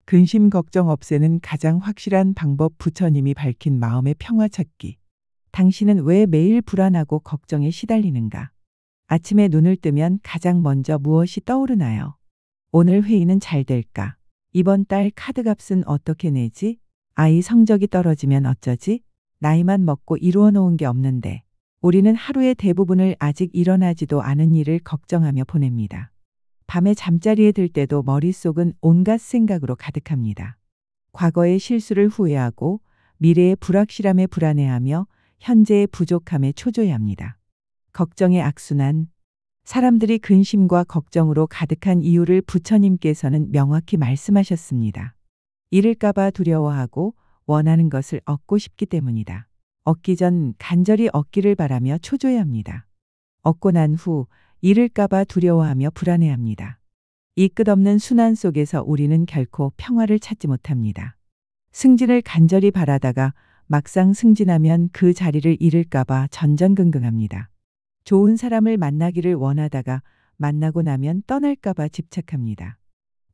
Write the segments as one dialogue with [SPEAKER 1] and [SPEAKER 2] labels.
[SPEAKER 1] 근심 걱정 없애는 가장 확실한 방법 부처님이 밝힌 마음의 평화 찾기. 당신은 왜 매일 불안하고 걱정에 시달리는가? 아침에 눈을 뜨면 가장 먼저 무엇이 떠오르나요? 오늘 회의는 잘 될까? 이번 달 카드값은 어떻게 내지? 아이 성적이 떨어지면 어쩌지? 나이만 먹고 이루어 놓은 게 없는데. 우리는 하루의 대부분을 아직 일어나지도 않은 일을 걱정하며 보냅니다. 밤에 잠자리에 들 때도 머릿속은 온갖 생각으로 가득합니다. 과거의 실수를 후회하고 미래의 불확실함에 불안해하며 현재의 부족함에 초조해합니다. 걱정의 악순환. 사람들이 근심과 걱정으로 가득한 이유를 부처님께서는 명확히 말씀하셨습니다. 잃을까봐 두려워하고 원하는 것을 얻고 싶기 때문이다. 얻기 전 간절히 얻기를 바라며 초조해합니다. 얻고 난 후 잃을까봐 두려워하며 불안해합니다. 이 끝없는 순환 속에서 우리는 결코 평화를 찾지 못합니다. 승진을 간절히 바라다가 막상 승진하면 그 자리를 잃을까봐 전전긍긍합니다. 좋은 사람을 만나기를 원하다가 만나고 나면 떠날까봐 집착합니다.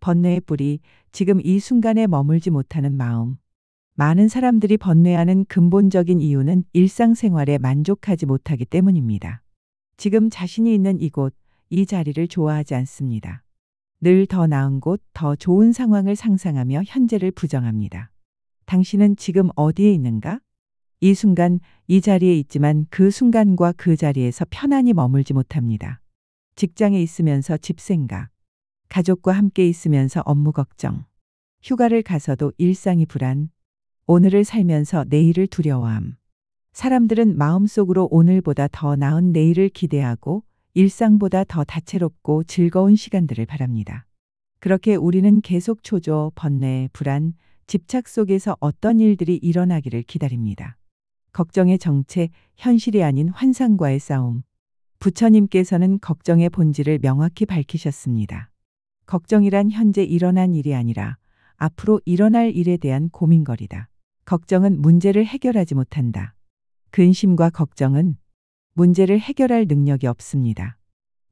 [SPEAKER 1] 번뇌의 뿌리, 지금 이 순간에 머물지 못하는 마음. 많은 사람들이 번뇌하는 근본적인 이유는 일상생활에 만족하지 못하기 때문입니다. 지금 자신이 있는 이곳, 이 자리를 좋아하지 않습니다. 늘 더 나은 곳, 더 좋은 상황을 상상하며 현재를 부정합니다. 당신은 지금 어디에 있는가? 이 순간, 이 자리에 있지만 그 순간과 그 자리에서 편안히 머물지 못합니다. 직장에 있으면서 집 생각, 가족과 함께 있으면서 업무 걱정, 휴가를 가서도 일상이 불안, 오늘을 살면서 내일을 두려워함. 사람들은 마음속으로 오늘보다 더 나은 내일을 기대하고 일상보다 더 다채롭고 즐거운 시간들을 바랍니다. 그렇게 우리는 계속 초조, 번뇌, 불안, 집착 속에서 어떤 일들이 일어나기를 기다립니다. 걱정의 정체, 현실이 아닌 환상과의 싸움. 부처님께서는 걱정의 본질을 명확히 밝히셨습니다. 걱정이란 현재 일어난 일이 아니라 앞으로 일어날 일에 대한 고민거리다. 걱정은 문제를 해결하지 못한다. 근심과 걱정은 문제를 해결할 능력이 없습니다.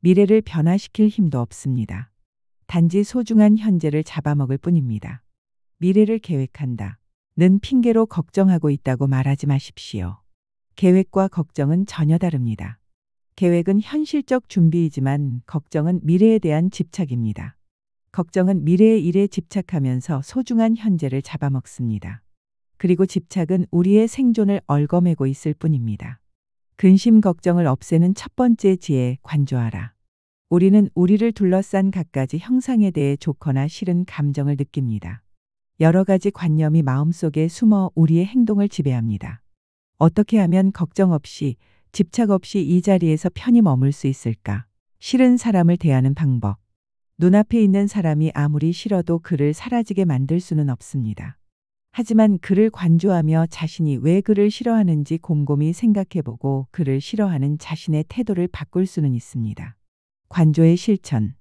[SPEAKER 1] 미래를 변화시킬 힘도 없습니다. 단지 소중한 현재를 잡아먹을 뿐입니다. 미래를 계획한다. 는 핑계로 걱정하고 있다고 말하지 마십시오. 계획과 걱정은 전혀 다릅니다. 계획은 현실적 준비이지만 걱정은 미래에 대한 집착입니다. 걱정은 미래의 일에 집착하면서 소중한 현재를 잡아먹습니다. 그리고 집착은 우리의 생존을 얽어매고 있을 뿐입니다. 근심 걱정을 없애는 첫 번째 지혜, 관조하라. 우리는 우리를 둘러싼 갖가지 형상에 대해 좋거나 싫은 감정을 느낍니다. 여러 가지 관념이 마음속에 숨어 우리의 행동을 지배합니다. 어떻게 하면 걱정 없이, 집착 없이 이 자리에서 편히 머물 수 있을까? 싫은 사람을 대하는 방법. 눈앞에 있는 사람이 아무리 싫어도 그를 사라지게 만들 수는 없습니다. 하지만 그를 관조하며 자신이 왜 그를 싫어하는지 곰곰이 생각해보고 그를 싫어하는 자신의 태도를 바꿀 수는 있습니다. 관조의 실천.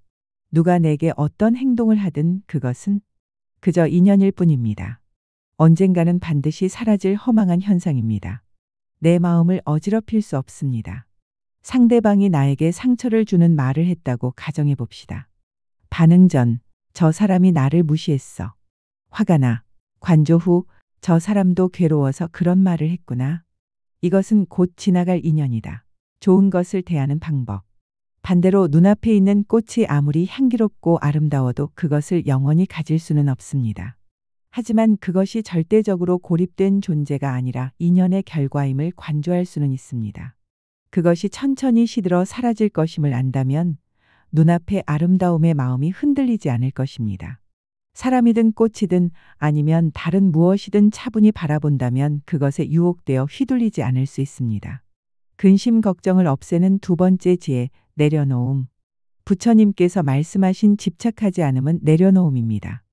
[SPEAKER 1] 누가 내게 어떤 행동을 하든 그것은 그저 인연일 뿐입니다. 언젠가는 반드시 사라질 허망한 현상입니다. 내 마음을 어지럽힐 수 없습니다. 상대방이 나에게 상처를 주는 말을 했다고 가정해 봅시다. 반응 전, 저 사람이 나를 무시했어. 화가 나. 관조 후, 저 사람도 괴로워서 그런 말을 했구나. 이것은 곧 지나갈 인연이다. 좋은 것을 대하는 방법. 반대로 눈앞에 있는 꽃이 아무리 향기롭고 아름다워도 그것을 영원히 가질 수는 없습니다. 하지만 그것이 절대적으로 고립된 존재가 아니라 인연의 결과임을 관조할 수는 있습니다. 그것이 천천히 시들어 사라질 것임을 안다면 눈앞의 아름다움에 마음이 흔들리지 않을 것입니다. 사람이든 꽃이든 아니면 다른 무엇이든 차분히 바라본다면 그것에 유혹되어 휘둘리지 않을 수 있습니다. 근심 걱정을 없애는 두 번째 지혜, 내려놓음. 부처님께서 말씀하신 집착하지 않음은 내려놓음입니다.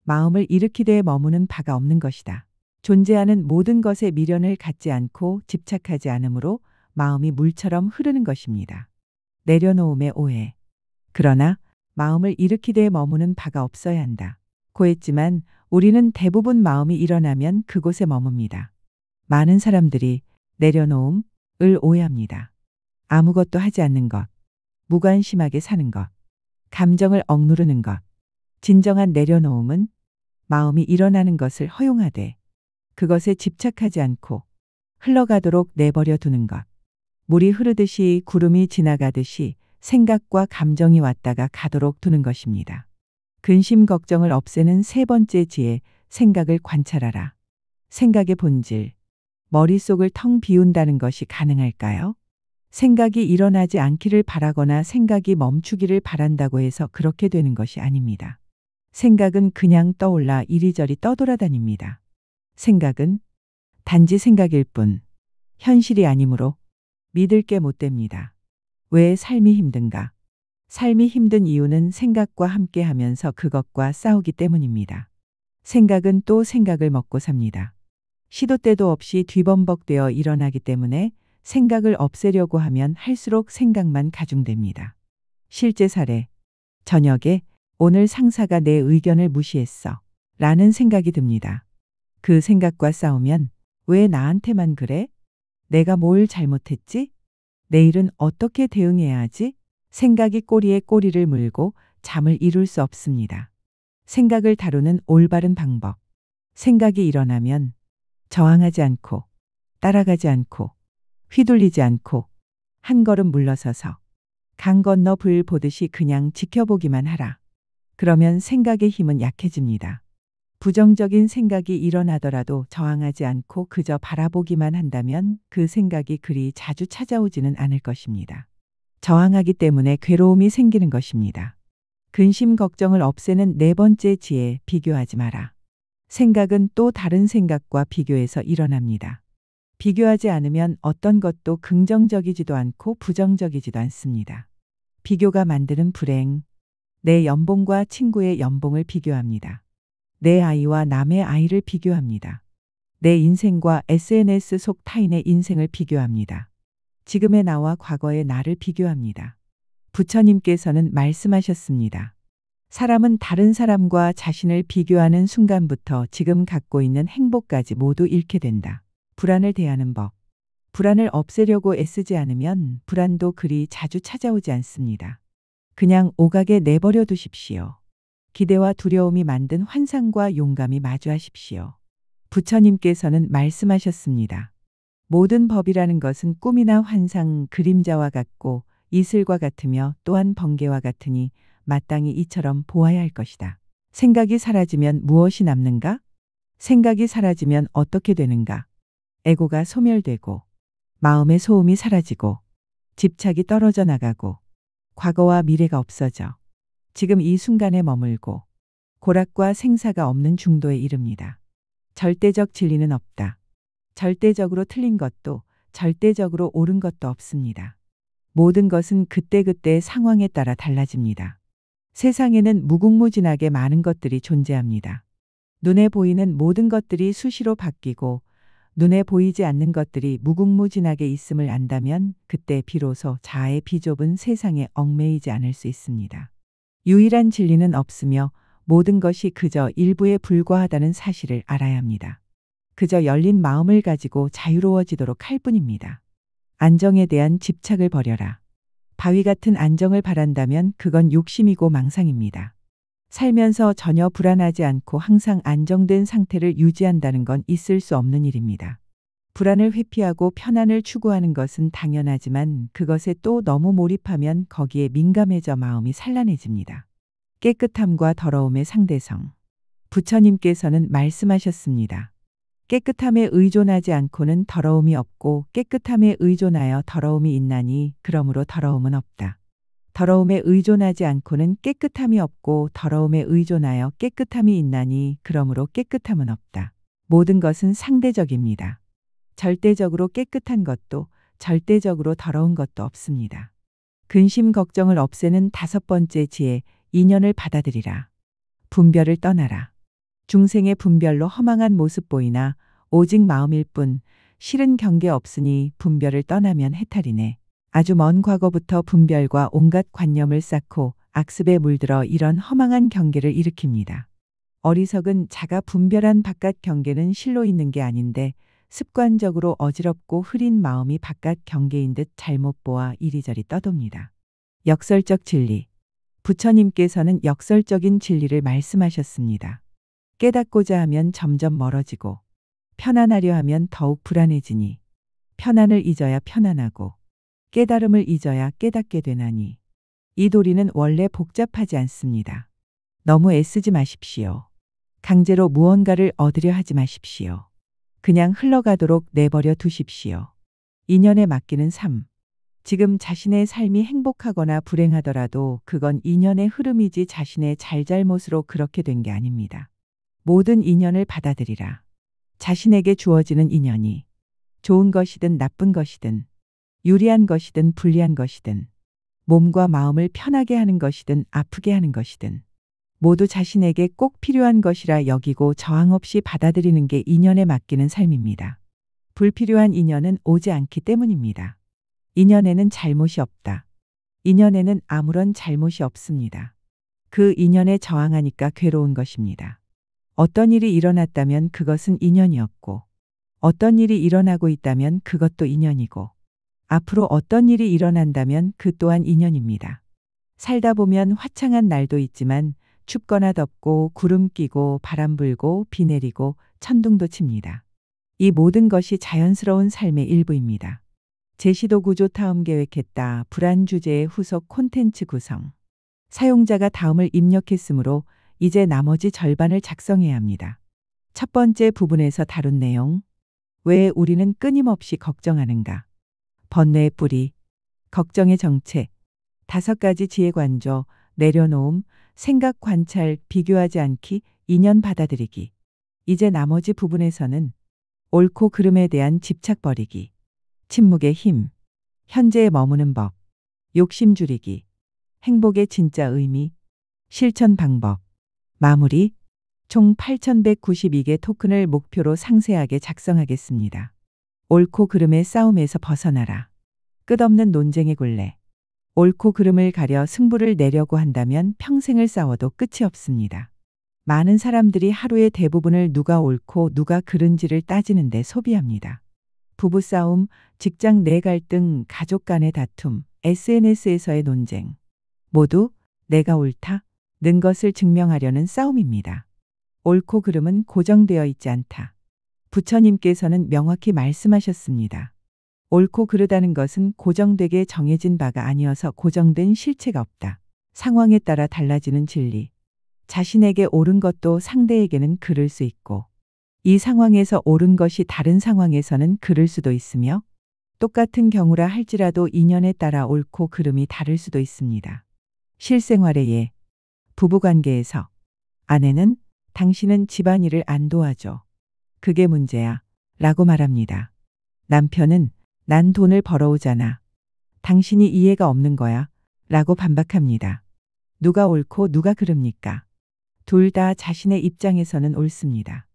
[SPEAKER 1] 마음을 일으키되 머무는 바가 없는 것이다. 존재하는 모든 것에 미련을 갖지 않고 집착하지 않으므로 마음이 물처럼 흐르는 것입니다. 내려놓음의 오해. 그러나 마음을 일으키되 머무는 바가 없어야 한다. 고했지만 우리는 대부분 마음이 일어나면 그곳에 머뭅니다. 많은 사람들이 내려놓음을 오해합니다. 아무것도 하지 않는 것, 무관심하게 사는 것, 감정을 억누르는 것. 진정한 내려놓음은 마음이 일어나는 것을 허용하되 그것에 집착하지 않고 흘러가도록 내버려 두는 것. 물이 흐르듯이 구름이 지나가듯이 생각과 감정이 왔다가 가도록 두는 것입니다. 근심 걱정을 없애는 세 번째 지혜, 생각을 관찰하라. 생각의 본질, 머릿속을 텅 비운다는 것이 가능할까요? 생각이 일어나지 않기를 바라거나 생각이 멈추기를 바란다고 해서 그렇게 되는 것이 아닙니다. 생각은 그냥 떠올라 이리저리 떠돌아다닙니다. 생각은 단지 생각일 뿐, 현실이 아니므로 믿을 게 못 됩니다. 왜 삶이 힘든가? 삶이 힘든 이유는 생각과 함께 하면서 그것과 싸우기 때문입니다. 생각은 또 생각을 먹고 삽니다. 시도 때도 없이 뒤범벅되어 일어나기 때문에 생각을 없애려고 하면 할수록 생각만 가중됩니다. 실제 사례. 저녁에 오늘 상사가 내 의견을 무시했어. 라는 생각이 듭니다. 그 생각과 싸우면 왜 나한테만 그래? 내가 뭘 잘못했지? 내일은 어떻게 대응해야 하지? 생각이 꼬리에 꼬리를 물고 잠을 이룰 수 없습니다. 생각을 다루는 올바른 방법. 생각이 일어나면 저항하지 않고 따라가지 않고 휘둘리지 않고 한 걸음 물러서서 강 건너 불 보듯이 그냥 지켜보기만 하라. 그러면 생각의 힘은 약해집니다. 부정적인 생각이 일어나더라도 저항하지 않고 그저 바라보기만 한다면 그 생각이 그리 자주 찾아오지는 않을 것입니다. 저항하기 때문에 괴로움이 생기는 것입니다. 근심 걱정을 없애는 네 번째 지혜, 비교하지 마라. 생각은 또 다른 생각과 비교해서 일어납니다. 비교하지 않으면 어떤 것도 긍정적이지도 않고 부정적이지도 않습니다. 비교가 만드는 불행. 내 연봉과 친구의 연봉을 비교합니다. 내 아이와 남의 아이를 비교합니다. 내 인생과 SNS 속 타인의 인생을 비교합니다. 지금의 나와 과거의 나를 비교합니다. 부처님께서는 말씀하셨습니다. 사람은 다른 사람과 자신을 비교하는 순간부터 지금 갖고 있는 행복까지 모두 잃게 된다. 불안을 대하는 법. 불안을 없애려고 애쓰지 않으면 불안도 그리 자주 찾아오지 않습니다. 그냥 오가게 내버려 두십시오. 기대와 두려움이 만든 환상과 용감히 마주하십시오. 부처님께서는 말씀하셨습니다. 모든 법이라는 것은 꿈이나 환상, 그림자와 같고 이슬과 같으며 또한 번개와 같으니 마땅히 이처럼 보아야 할 것이다. 생각이 사라지면 무엇이 남는가? 생각이 사라지면 어떻게 되는가? 에고가 소멸되고 마음의 소음이 사라지고 집착이 떨어져 나가고 과거와 미래가 없어져 지금 이 순간에 머물고 고락과 생사가 없는 중도에 이릅니다. 절대적 진리는 없다. 절대적으로 틀린 것도 절대적으로 옳은 것도 없습니다. 모든 것은 그때그때 상황에 따라 달라집니다. 세상에는 무궁무진하게 많은 것들이 존재합니다. 눈에 보이는 모든 것들이 수시로 바뀌고 눈에 보이지 않는 것들이 무궁무진하게 있음을 안다면 그때 비로소 자아의 비좁은 세상에 얽매이지 않을 수 있습니다. 유일한 진리는 없으며 모든 것이 그저 일부에 불과하다는 사실을 알아야 합니다. 그저 열린 마음을 가지고 자유로워지도록 할 뿐입니다. 안정에 대한 집착을 버려라. 바위 같은 안정을 바란다면 그건 욕심이고 망상입니다. 살면서 전혀 불안하지 않고 항상 안정된 상태를 유지한다는 건 있을 수 없는 일입니다. 불안을 회피하고 편안을 추구하는 것은 당연하지만 그것에 또 너무 몰입하면 거기에 민감해져 마음이 산란해집니다. 깨끗함과 더러움의 상대성. 부처님께서는 말씀하셨습니다. 깨끗함에 의존하지 않고는 더러움이 없고 깨끗함에 의존하여 더러움이 있나니 그러므로 더러움은 없다. 더러움에 의존하지 않고는 깨끗함이 없고 더러움에 의존하여 깨끗함이 있나니 그러므로 깨끗함은 없다. 모든 것은 상대적입니다. 절대적으로 깨끗한 것도 절대적으로 더러운 것도 없습니다. 근심 걱정을 없애는 다섯 번째 지혜, 인연을 받아들이라. 분별을 떠나라. 중생의 분별로 허망한 모습 보이나 오직 마음일 뿐 실은 경계 없으니 분별을 떠나면 해탈이네. 아주 먼 과거부터 분별과 온갖 관념을 쌓고 악습에 물들어 이런 허망한 경계를 일으킵니다. 어리석은 자가 분별한 바깥 경계는 실로 있는 게 아닌데 습관적으로 어지럽고 흐린 마음이 바깥 경계인 듯 잘못 보아 이리저리 떠돕니다. 역설적 진리. 부처님께서는 역설적인 진리를 말씀하셨습니다. 깨닫고자 하면 점점 멀어지고 편안하려 하면 더욱 불안해지니 편안을 잊어야 편안하고 깨달음을 잊어야 깨닫게 되나니 이 도리는 원래 복잡하지 않습니다. 너무 애쓰지 마십시오. 강제로 무언가를 얻으려 하지 마십시오. 그냥 흘러가도록 내버려 두십시오. 인연에 맡기는 삶. 지금 자신의 삶이 행복하거나 불행하더라도 그건 인연의 흐름이지 자신의 잘잘못으로 그렇게 된 게 아닙니다. 모든 인연을 받아들이라. 자신에게 주어지는 인연이 좋은 것이든 나쁜 것이든 유리한 것이든 불리한 것이든 몸과 마음을 편하게 하는 것이든 아프게 하는 것이든 모두 자신에게 꼭 필요한 것이라 여기고 저항 없이 받아들이는 게 인연에 맡기는 삶입니다. 불필요한 인연은 오지 않기 때문입니다. 인연에는 잘못이 없다. 인연에는 아무런 잘못이 없습니다. 그 인연에 저항하니까 괴로운 것입니다. 어떤 일이 일어났다면 그것은 인연이었고 어떤 일이 일어나고 있다면 그것도 인연이고 앞으로 어떤 일이 일어난다면 그 또한 인연입니다. 살다 보면 화창한 날도 있지만 춥거나 덥고 구름 끼고 바람 불고 비 내리고 천둥도 칩니다. 이 모든 것이 자연스러운 삶의 일부입니다. 제시도 구조 다음 계획했다. 불안 주제의 후속 콘텐츠 구성. 사용자가 다음을 입력했으므로 이제 나머지 절반을 작성해야 합니다. 첫 번째 부분에서 다룬 내용. 왜 우리는 끊임없이 걱정하는가? 번뇌의 뿌리, 걱정의 정체, 5가지 지혜 관조, 내려놓음, 생각 관찰, 비교하지 않기, 인연 받아들이기. 이제 나머지 부분에서는 옳고 그름에 대한 집착 버리기, 침묵의 힘, 현재에 머무는 법, 욕심 줄이기, 행복의 진짜 의미, 실천 방법, 마무리, 총 8,192개 토큰을 목표로 상세하게 작성하겠습니다. 옳고 그름의 싸움에서 벗어나라. 끝없는 논쟁의 굴레. 옳고 그름을 가려 승부를 내려고 한다면 평생을 싸워도 끝이 없습니다. 많은 사람들이 하루의 대부분을 누가 옳고 누가 그른지를 따지는데 소비합니다. 부부싸움, 직장 내 갈등, 가족 간의 다툼, SNS에서의 논쟁. 모두 내가 옳다, 는 것을 증명하려는 싸움입니다. 옳고 그름은 고정되어 있지 않다. 부처님께서는 명확히 말씀하셨습니다. 옳고 그르다는 것은 고정되게 정해진 바가 아니어서 고정된 실체가 없다. 상황에 따라 달라지는 진리. 자신에게 옳은 것도 상대에게는 그를 수 있고 이 상황에서 옳은 것이 다른 상황에서는 그를 수도 있으며 똑같은 경우라 할지라도 인연에 따라 옳고 그름이 다를 수도 있습니다. 실생활의 예. 부부관계에서 아내는 당신은 집안일을 안 도와줘. 그게 문제야. 라고 말합니다. 남편은 난 돈을 벌어오잖아. 당신이 이해가 없는 거야. 라고 반박합니다. 누가 옳고 누가 그릅니까? 둘 다 자신의 입장에서는 옳습니다.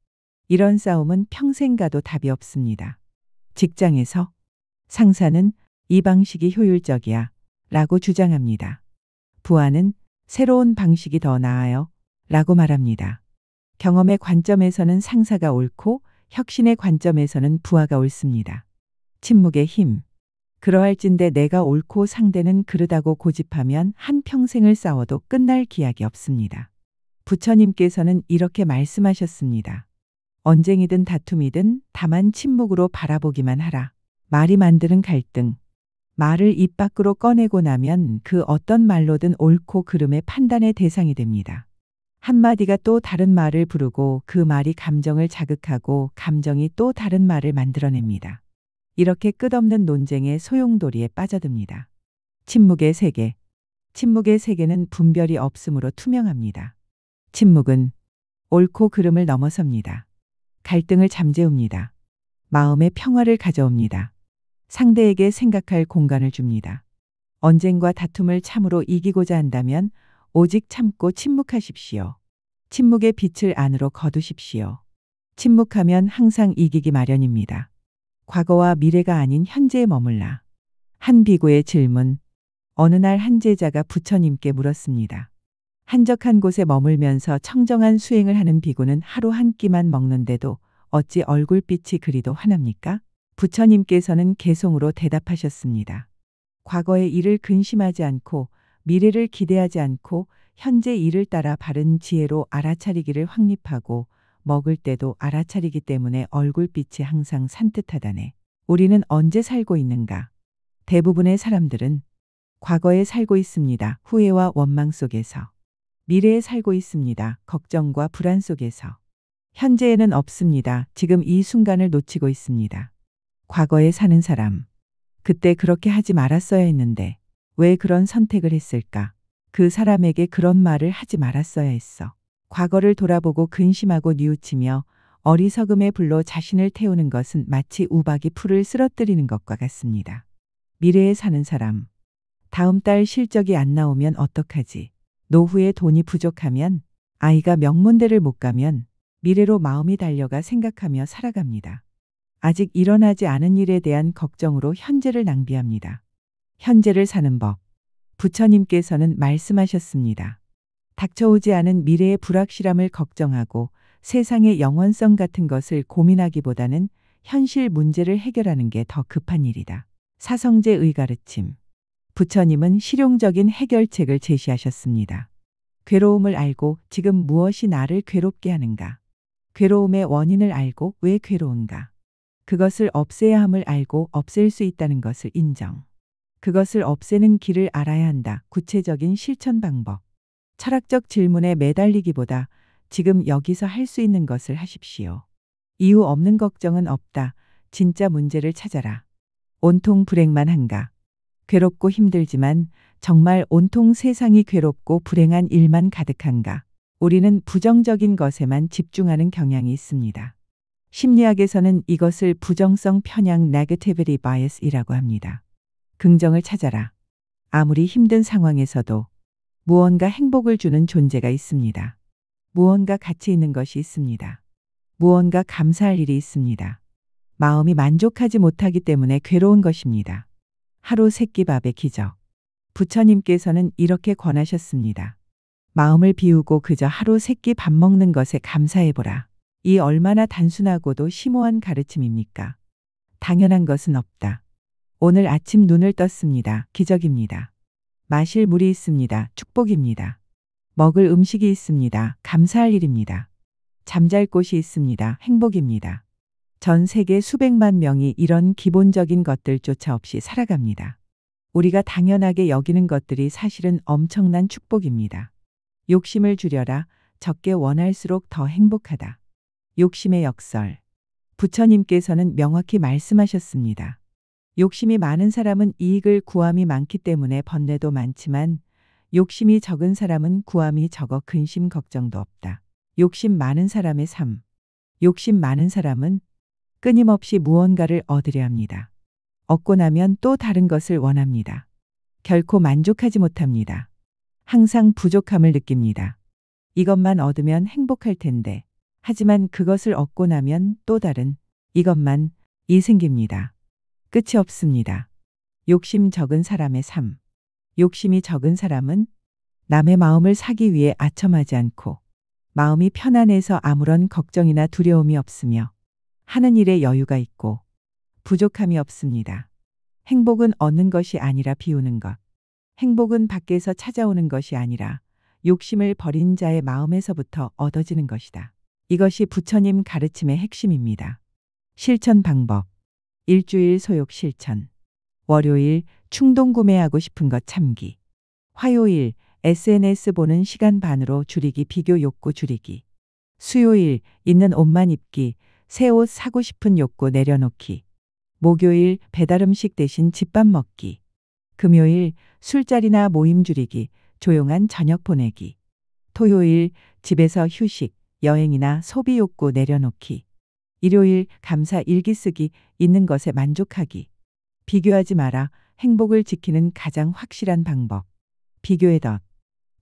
[SPEAKER 1] 이런 싸움은 평생 가도 답이 없습니다. 직장에서 상사는 이 방식이 효율적이야. 라고 주장합니다. 부하는 새로운 방식이 더 나아요. 라고 말합니다. 경험의 관점에서는 상사가 옳고 혁신의 관점에서는 부하가 옳습니다. 침묵의 힘. 그러할진대 내가 옳고 상대는 그르다고 고집하면 한평생을 싸워도 끝날 기약이 없습니다. 부처님께서는 이렇게 말씀하셨습니다. 언쟁이든 다툼이든 다만 침묵으로 바라보기만 하라. 말이 만드는 갈등. 말을 입 밖으로 꺼내고 나면 그 어떤 말로든 옳고 그름의 판단의 대상이 됩니다. 한마디가 또 다른 말을 부르고 그 말이 감정을 자극하고 감정이 또 다른 말을 만들어냅니다. 이렇게 끝없는 논쟁의 소용돌이에 빠져듭니다. 침묵의 세계. 침묵의 세계는 분별이 없으므로 투명합니다. 침묵은 옳고 그름을 넘어섭니다. 갈등을 잠재웁니다. 마음의 평화를 가져옵니다. 상대에게 생각할 공간을 줍니다. 언쟁과 다툼을 참으로 이기고자 한다면 오직 참고 침묵하십시오. 침묵의 빛을 안으로 거두십시오. 침묵하면 항상 이기기 마련입니다. 과거와 미래가 아닌 현재에 머물라. 한 비구의 질문. 어느 날 한 제자가 부처님께 물었습니다. 한적한 곳에 머물면서 청정한 수행을 하는 비구는 하루 한 끼만 먹는데도 어찌 얼굴빛이 그리도 환합니까? 부처님께서는 개송으로 대답하셨습니다. 과거의 일을 근심하지 않고 미래를 기대하지 않고 현재 일을 따라 바른 지혜로 알아차리기를 확립하고 먹을 때도 알아차리기 때문에 얼굴빛이 항상 산뜻하다네. 우리는 언제 살고 있는가? 대부분의 사람들은 과거에 살고 있습니다. 후회와 원망 속에서. 미래에 살고 있습니다. 걱정과 불안 속에서. 현재에는 없습니다. 지금 이 순간을 놓치고 있습니다. 과거에 사는 사람. 그때 그렇게 하지 말았어야 했는데 왜 그런 선택을 했을까? 그 사람에게 그런 말을 하지 말았어야 했어. 과거를 돌아보고 근심하고 뉘우치며 어리석음의 불로 자신을 태우는 것은 마치 우박이 풀을 쓰러뜨리는 것과 같습니다. 미래에 사는 사람. 다음 달 실적이 안 나오면 어떡하지? 노후에 돈이 부족하면, 아이가 명문대를 못 가면 미래로 마음이 달려가 생각하며 살아갑니다. 아직 일어나지 않은 일에 대한 걱정으로 현재를 낭비합니다. 현재를 사는 법. 부처님께서는 말씀하셨습니다. 닥쳐오지 않은 미래의 불확실함을 걱정하고 세상의 영원성 같은 것을 고민하기보다는 현실 문제를 해결하는 게 더 급한 일이다. 사성제의 가르침. 부처님은 실용적인 해결책을 제시하셨습니다. 괴로움을 알고 지금 무엇이 나를 괴롭게 하는가? 괴로움의 원인을 알고 왜 괴로운가? 그것을 없애야 함을 알고 없앨 수 있다는 것을 인정. 그것을 없애는 길을 알아야 한다. 구체적인 실천 방법. 철학적 질문에 매달리기보다 지금 여기서 할 수 있는 것을 하십시오. 이유 없는 걱정은 없다. 진짜 문제를 찾아라. 온통 불행만 한가? 괴롭고 힘들지만 정말 온통 세상이 괴롭고 불행한 일만 가득한가? 우리는 부정적인 것에만 집중하는 경향이 있습니다. 심리학에서는 이것을 부정성 편향 negativity bias이라고 합니다. 긍정을 찾아라. 아무리 힘든 상황에서도 무언가 행복을 주는 존재가 있습니다. 무언가 가치 있는 것이 있습니다. 무언가 감사할 일이 있습니다. 마음이 만족하지 못하기 때문에 괴로운 것입니다. 하루 세끼밥의 기적. 부처님께서는 이렇게 권하셨습니다. 마음을 비우고 그저 하루 세끼 밥 먹는 것에 감사해보라. 이 얼마나 단순하고도 심오한 가르침입니까? 당연한 것은 없다. 오늘 아침 눈을 떴습니다. 기적입니다. 마실 물이 있습니다. 축복입니다. 먹을 음식이 있습니다. 감사할 일입니다. 잠잘 곳이 있습니다. 행복입니다. 전 세계 수백만 명이 이런 기본적인 것들조차 없이 살아갑니다. 우리가 당연하게 여기는 것들이 사실은 엄청난 축복입니다. 욕심을 줄여라. 적게 원할수록 더 행복하다. 욕심의 역설. 부처님께서는 명확히 말씀하셨습니다. 욕심이 많은 사람은 이익을 구함이 많기 때문에 번뇌도 많지만 욕심이 적은 사람은 구함이 적어 근심 걱정도 없다. 욕심 많은 사람의 삶. 욕심 많은 사람은 끊임없이 무언가를 얻으려 합니다. 얻고 나면 또 다른 것을 원합니다. 결코 만족하지 못합니다. 항상 부족함을 느낍니다. 이것만 얻으면 행복할 텐데. 하지만 그것을 얻고 나면 또 다른 이것만이 생깁니다. 끝이 없습니다. 욕심 적은 사람의 삶. 욕심이 적은 사람은 남의 마음을 사기 위해 아첨하지 않고 마음이 편안해서 아무런 걱정이나 두려움이 없으며 하는 일에 여유가 있고 부족함이 없습니다. 행복은 얻는 것이 아니라 비우는 것. 행복은 밖에서 찾아오는 것이 아니라 욕심을 버린 자의 마음에서부터 얻어지는 것이다. 이것이 부처님 가르침의 핵심입니다. 실천 방법. 일주일 소욕 실천. 월요일 충동 구매하고 싶은 것 참기. 화요일 SNS 보는 시간 반으로 줄이기 비교 욕구 줄이기. 수요일 있는 옷만 입기. 새 옷 사고 싶은 욕구 내려놓기. 목요일 배달음식 대신 집밥 먹기. 금요일 술자리나 모임 줄이기. 조용한 저녁 보내기. 토요일 집에서 휴식, 여행이나 소비 욕구 내려놓기. 일요일 감사 일기 쓰기. 있는 것에 만족하기. 비교하지 마라. 행복을 지키는 가장 확실한 방법. 비교의 덫.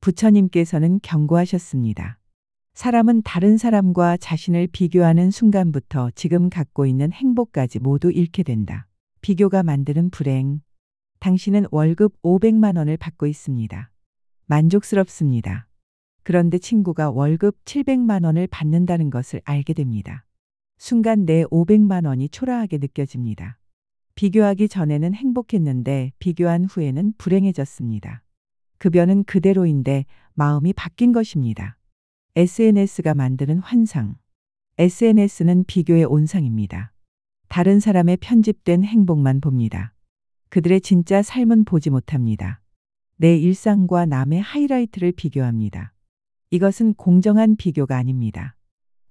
[SPEAKER 1] 부처님께서는 경고하셨습니다. 사람은 다른 사람과 자신을 비교하는 순간부터 지금 갖고 있는 행복까지 모두 잃게 된다. 비교가 만드는 불행. 당신은 월급 500만 원을 받고 있습니다. 만족스럽습니다. 그런데 친구가 월급 700만 원을 받는다는 것을 알게 됩니다. 순간 내 500만 원이 초라하게 느껴집니다. 비교하기 전에는 행복했는데 비교한 후에는 불행해졌습니다. 급여는 그대로인데 마음이 바뀐 것입니다. SNS가 만드는 환상. SNS는 비교의 온상입니다. 다른 사람의 편집된 행복만 봅니다. 그들의 진짜 삶은 보지 못합니다. 내 일상과 남의 하이라이트를 비교합니다. 이것은 공정한 비교가 아닙니다.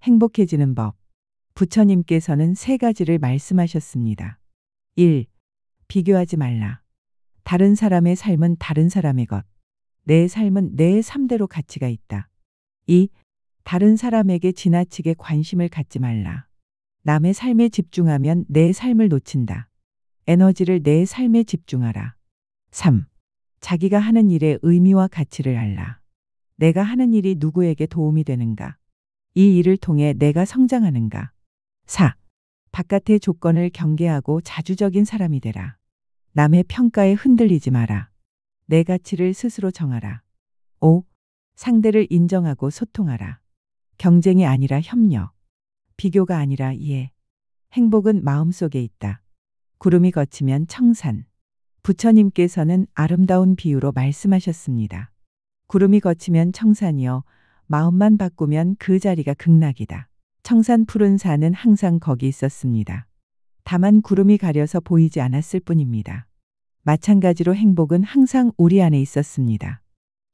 [SPEAKER 1] 행복해지는 법. 부처님께서는 세 가지를 말씀하셨습니다. 1. 비교하지 말라. 다른 사람의 삶은 다른 사람의 것. 내 삶은 내 삶대로 가치가 있다. 2. 다른 사람에게 지나치게 관심을 갖지 말라. 남의 삶에 집중하면 내 삶을 놓친다. 에너지를 내 삶에 집중하라. 3. 자기가 하는 일의 의미와 가치를 알라. 내가 하는 일이 누구에게 도움이 되는가? 이 일을 통해 내가 성장하는가? 4. 바깥의 조건을 경계하고 자주적인 사람이 되라. 남의 평가에 흔들리지 마라. 내 가치를 스스로 정하라. 5. 상대를 인정하고 소통하라. 경쟁이 아니라 협력. 비교가 아니라 이해. 행복은 마음속에 있다. 구름이 걷히면 청산. 부처님께서는 아름다운 비유로 말씀하셨습니다. 구름이 걷히면 청산이요. 마음만 바꾸면 그 자리가 극락이다. 청산 푸른 산은 항상 거기 있었습니다. 다만 구름이 가려서 보이지 않았을 뿐입니다. 마찬가지로 행복은 항상 우리 안에 있었습니다.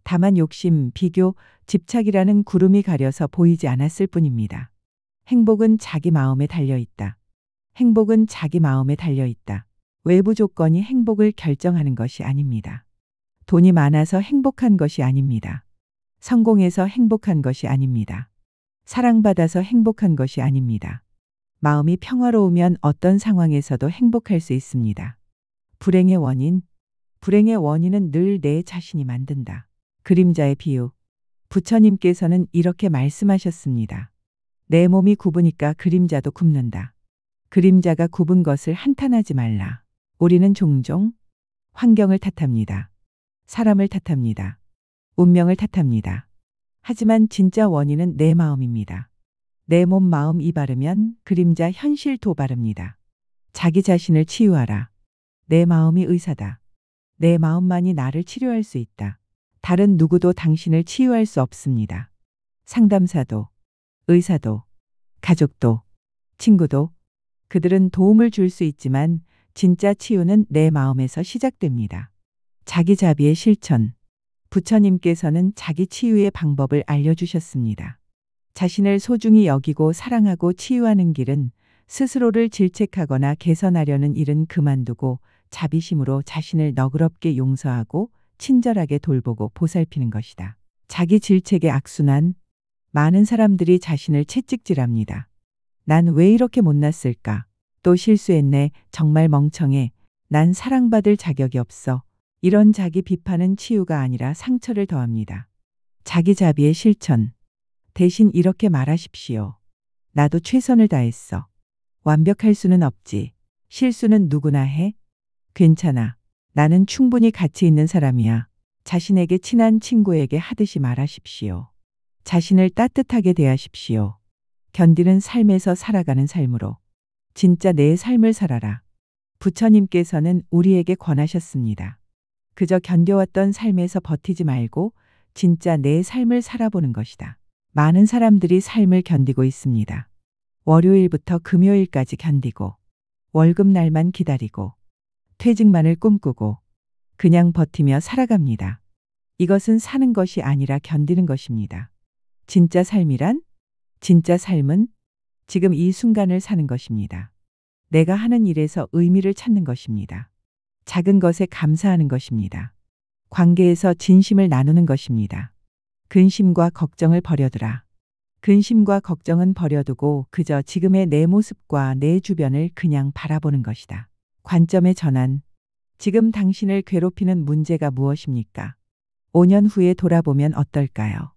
[SPEAKER 1] 다만 욕심, 비교, 집착이라는 구름이 가려서 보이지 않았을 뿐입니다. 행복은 자기 마음에 달려 있다. 행복은 자기 마음에 달려 있다. 외부 조건이 행복을 결정하는 것이 아닙니다. 돈이 많아서 행복한 것이 아닙니다. 성공해서 행복한 것이 아닙니다. 사랑받아서 행복한 것이 아닙니다. 마음이 평화로우면 어떤 상황에서도 행복할 수 있습니다. 불행의 원인은 늘 내 자신이 만든다. 그림자의 비유. 부처님께서는 이렇게 말씀하셨습니다. 내 몸이 굽으니까 그림자도 굽는다. 그림자가 굽은 것을 한탄하지 말라. 우리는 종종 환경을 탓합니다. 사람을 탓합니다. 운명을 탓합니다. 하지만 진짜 원인은 내 마음입니다. 내 몸 마음이 바르면 그림자 현실도 바릅니다. 자기 자신을 치유하라. 내 마음이 의사다. 내 마음만이 나를 치료할 수 있다. 다른 누구도 당신을 치유할 수 없습니다. 상담사도, 의사도, 가족도, 친구도, 그들은 도움을 줄 수 있지만 진짜 치유는 내 마음에서 시작됩니다. 자기자비의 실천. 부처님께서는 자기 치유의 방법을 알려주셨습니다. 자신을 소중히 여기고 사랑하고 치유하는 길은 스스로를 질책하거나 개선하려는 일은 그만두고 자비심으로 자신을 너그럽게 용서하고 친절하게 돌보고 보살피는 것이다. 자기 질책의 악순환. 많은 사람들이 자신을 채찍질합니다. 난 왜 이렇게 못났을까? 또 실수했네. 정말 멍청해. 난 사랑받을 자격이 없어. 이런 자기 비판은 치유가 아니라 상처를 더합니다. 자기자비의 실천. 대신 이렇게 말하십시오. 나도 최선을 다했어. 완벽할 수는 없지. 실수는 누구나 해. 괜찮아. 나는 충분히 가치 있는 사람이야. 자신에게 친한 친구에게 하듯이 말하십시오. 자신을 따뜻하게 대하십시오. 견디는 삶에서 살아가는 삶으로. 진짜 내 삶을 살아라. 부처님께서는 우리에게 권하셨습니다. 그저 견뎌왔던 삶에서 버티지 말고 진짜 내 삶을 살아보는 것이다. 많은 사람들이 삶을 견디고 있습니다. 월요일부터 금요일까지 견디고, 월급날만 기다리고, 퇴직만을 꿈꾸고, 그냥 버티며 살아갑니다. 이것은 사는 것이 아니라 견디는 것입니다. 진짜 삶이란? 진짜 삶은 지금 이 순간을 사는 것입니다. 내가 하는 일에서 의미를 찾는 것입니다. 작은 것에 감사하는 것입니다. 관계에서 진심을 나누는 것입니다. 근심과 걱정을 버려두라. 근심과 걱정은 버려두고 그저 지금의 내 모습과 내 주변을 그냥 바라보는 것이다. 관점의 전환. 지금 당신을 괴롭히는 문제가 무엇입니까? 5년 후에 돌아보면 어떨까요?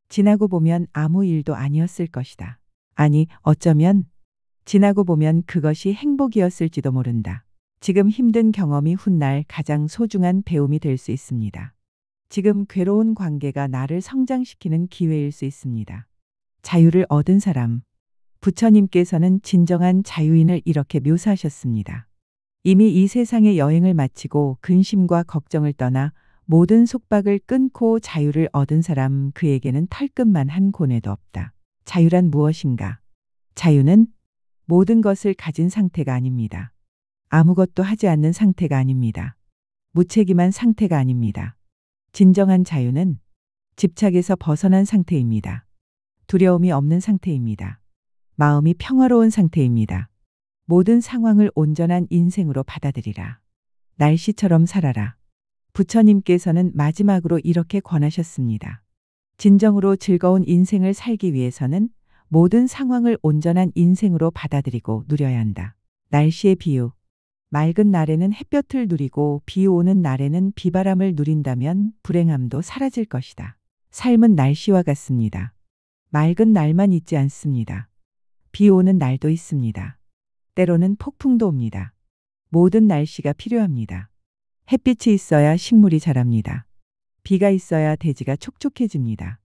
[SPEAKER 1] 지나고 보면 아무 일도 아니었을 것이다. 아니, 어쩌면 지나고 보면 그것이 행복이었을지도 모른다. 지금 힘든 경험이 훗날 가장 소중한 배움이 될 수 있습니다. 지금 괴로운 관계가 나를 성장시키는 기회일 수 있습니다. 자유를 얻은 사람. 부처님께서는 진정한 자유인을 이렇게 묘사하셨습니다. 이미 이 세상의 여행을 마치고 근심과 걱정을 떠나 모든 속박을 끊고 자유를 얻은 사람, 그에게는 털끝만 한 고뇌도 없다. 자유란 무엇인가? 자유는 모든 것을 가진 상태가 아닙니다. 아무것도 하지 않는 상태가 아닙니다. 무책임한 상태가 아닙니다. 진정한 자유는 집착에서 벗어난 상태입니다. 두려움이 없는 상태입니다. 마음이 평화로운 상태입니다. 모든 상황을 온전한 인생으로 받아들이라. 날씨처럼 살아라. 부처님께서는 마지막으로 이렇게 권하셨습니다. 진정으로 즐거운 인생을 살기 위해서는 모든 상황을 온전한 인생으로 받아들이고 누려야 한다. 날씨의 비유. 맑은 날에는 햇볕을 누리고 비 오는 날에는 비바람을 누린다면 불행함도 사라질 것이다. 삶은 날씨와 같습니다. 맑은 날만 있지 않습니다. 비 오는 날도 있습니다. 때로는 폭풍도 옵니다. 모든 날씨가 필요합니다. 햇빛이 있어야 식물이 자랍니다. 비가 있어야 대지가 촉촉해집니다.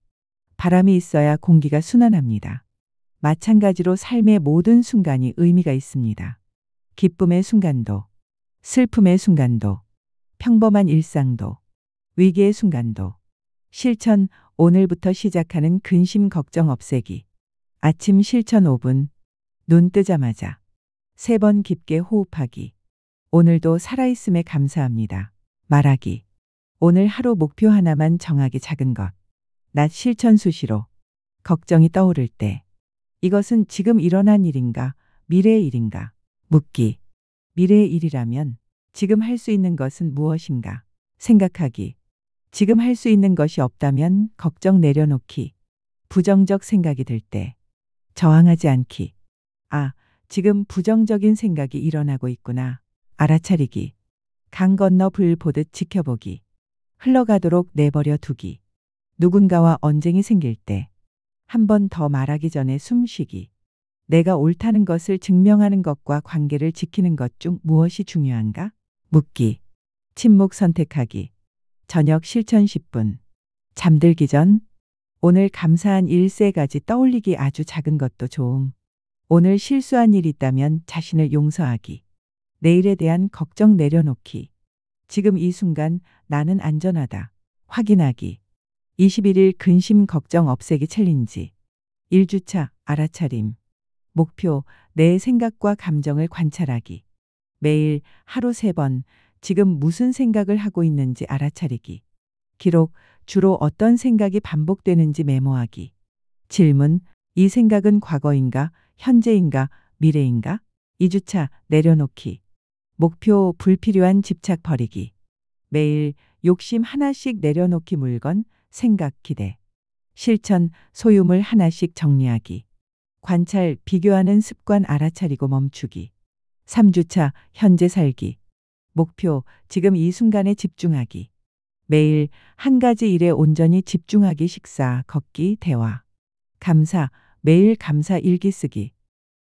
[SPEAKER 1] 바람이 있어야 공기가 순환합니다. 마찬가지로 삶의 모든 순간이 의미가 있습니다. 기쁨의 순간도, 슬픔의 순간도, 평범한 일상도, 위기의 순간도. 실천. 오늘부터 시작하는 근심 걱정 없애기. 아침 실천 5분. 눈 뜨자마자 3번 깊게 호흡하기. 오늘도 살아있음에 감사합니다. 말하기. 오늘 하루 목표 하나만 정하기. 작은 것. 낮 실천 수시로. 걱정이 떠오를 때. 이것은 지금 일어난 일인가? 미래의 일인가? 묻기. 미래의 일이라면 지금 할 수 있는 것은 무엇인가? 생각하기. 지금 할 수 있는 것이 없다면 걱정 내려놓기. 부정적 생각이 들 때 저항하지 않기. 아, 지금 부정적인 생각이 일어나고 있구나. 알아차리기. 강 건너 불 보듯 지켜보기. 흘러가도록 내버려 두기. 누군가와 언쟁이 생길 때 한 번 더 말하기 전에 숨쉬기. 내가 옳다는 것을 증명하는 것과 관계를 지키는 것 중 무엇이 중요한가? 묻기. 침묵 선택하기. 저녁 실천 10분. 잠들기 전. 오늘 감사한 일 3가지 떠올리기. 아주 작은 것도 좋음. 오늘 실수한 일 있다면 자신을 용서하기. 내일에 대한 걱정 내려놓기. 지금 이 순간 나는 안전하다. 확인하기. 21일 근심 걱정 없애기 챌린지. 1주차 알아차림. 목표. 내 생각과 감정을 관찰하기. 매일 하루 3번 지금 무슨 생각을 하고 있는지 알아차리기. 기록. 주로 어떤 생각이 반복되는지 메모하기. 질문. 이 생각은 과거인가? 현재인가? 미래인가? 2주차 내려놓기. 목표. 불필요한 집착 버리기. 매일 욕심 하나씩 내려놓기. 물건, 생각, 기대. 실천. 소유물 하나씩 정리하기. 관찰. 비교하는 습관 알아차리고 멈추기. 3주차 현재 살기. 목표. 지금 이 순간에 집중하기. 매일 한 가지 일에 온전히 집중하기. 식사, 걷기, 대화. 감사. 매일 감사 일기 쓰기.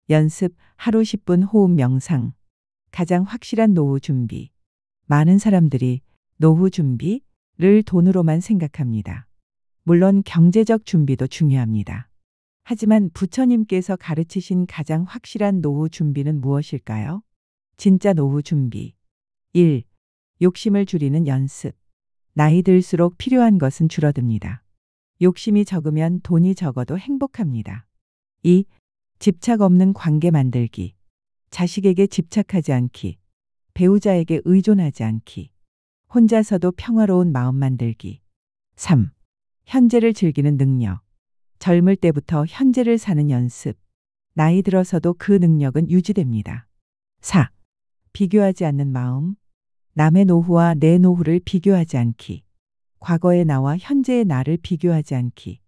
[SPEAKER 1] 연습. 하루 10분 호흡 명상. 가장 확실한 노후 준비. 많은 사람들이 노후 준비를 돈으로만 생각합니다. 물론 경제적 준비도 중요합니다. 하지만 부처님께서 가르치신 가장 확실한 노후 준비는 무엇일까요? 진짜 노후 준비. 1. 욕심을 줄이는 연습. 나이 들수록 필요한 것은 줄어듭니다. 욕심이 적으면 돈이 적어도 행복합니다. 2. 집착 없는 관계 만들기. 자식에게 집착하지 않기. 배우자에게 의존하지 않기. 혼자서도 평화로운 마음 만들기. 3. 현재를 즐기는 능력. 젊을 때부터 현재를 사는 연습. 나이 들어서도 그 능력은 유지됩니다. 4. 비교하지 않는 마음. 남의 노후와 내 노후를 비교하지 않기. 과거의 나와 현재의 나를 비교하지 않기.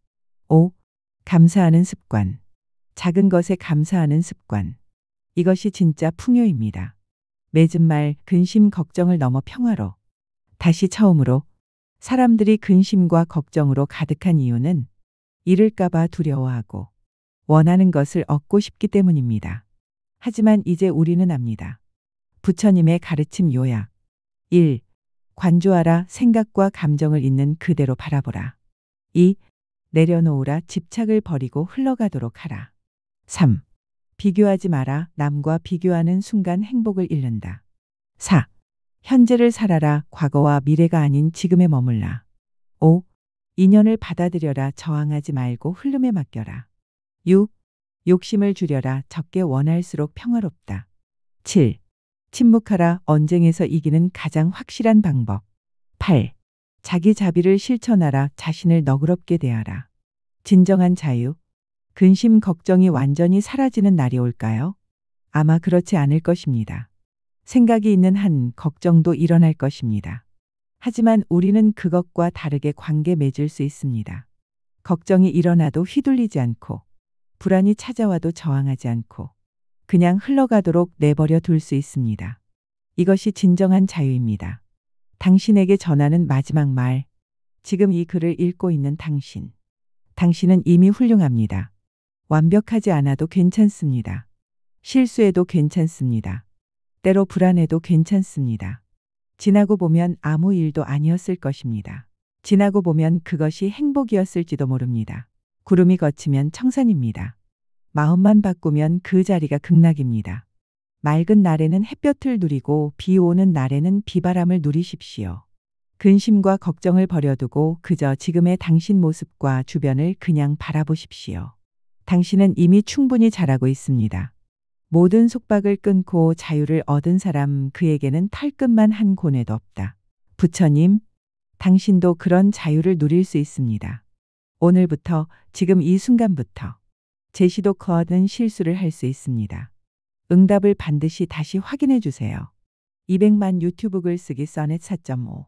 [SPEAKER 1] 5. 감사하는 습관. 작은 것에 감사하는 습관. 이것이 진짜 풍요입니다. 맺은 말 근심 걱정을 넘어 평화로. 다시 처음으로. 사람들이 근심과 걱정으로 가득한 이유는 잃을까봐 두려워하고 원하는 것을 얻고 싶기 때문입니다. 하지만 이제 우리는 압니다. 부처님의 가르침 요약. 1. 관조하라. 생각과 감정을 있는 그대로 바라보라. 2. 내려놓으라. 집착을 버리고 흘러가도록 하라. 3. 비교하지 마라. 남과 비교하는 순간 행복을 잃는다. 4. 현재를 살아라. 과거와 미래가 아닌 지금에 머물라. 5. 인연을 받아들여라. 저항하지 말고 흐름에 맡겨라. 6. 욕심을 줄여라. 적게 원할수록 평화롭다. 7. 침묵하라. 언쟁에서 이기는 가장 확실한 방법. 8. 자기 자비를 실천하라. 자신을 너그럽게 대하라. 진정한 자유. 근심 걱정이 완전히 사라지는 날이 올까요? 아마 그렇지 않을 것입니다. 생각이 있는 한 걱정도 일어날 것입니다. 하지만 우리는 그것과 다르게 관계 맺을 수 있습니다. 걱정이 일어나도 휘둘리지 않고, 불안이 찾아와도 저항하지 않고, 그냥 흘러가도록 내버려 둘 수 있습니다. 이것이 진정한 자유입니다. 당신에게 전하는 마지막 말. 지금 이 글을 읽고 있는 당신. 당신은 이미 훌륭합니다. 완벽하지 않아도 괜찮습니다. 실수해도 괜찮습니다. 때로 불안해도 괜찮습니다. 지나고 보면 아무 일도 아니었을 것입니다. 지나고 보면 그것이 행복이었을지도 모릅니다. 구름이 걷히면 청산입니다. 마음만 바꾸면 그 자리가 극락입니다. 맑은 날에는 햇볕을 누리고 비 오는 날에는 비바람을 누리십시오. 근심과 걱정을 버려두고 그저 지금의 당신 모습과 주변을 그냥 바라보십시오. 당신은 이미 충분히 잘하고 있습니다. 모든 속박을 끊고 자유를 얻은 사람, 그에게는 털끝만 한 고뇌도 없다. 부처님, 당신도 그런 자유를 누릴 수 있습니다. 오늘부터, 지금 이 순간부터 제시도 거는 실수를 할 수 있습니다. 응답을 반드시 다시 확인해 주세요. 200만 유튜브 글쓰기 써넷 4.5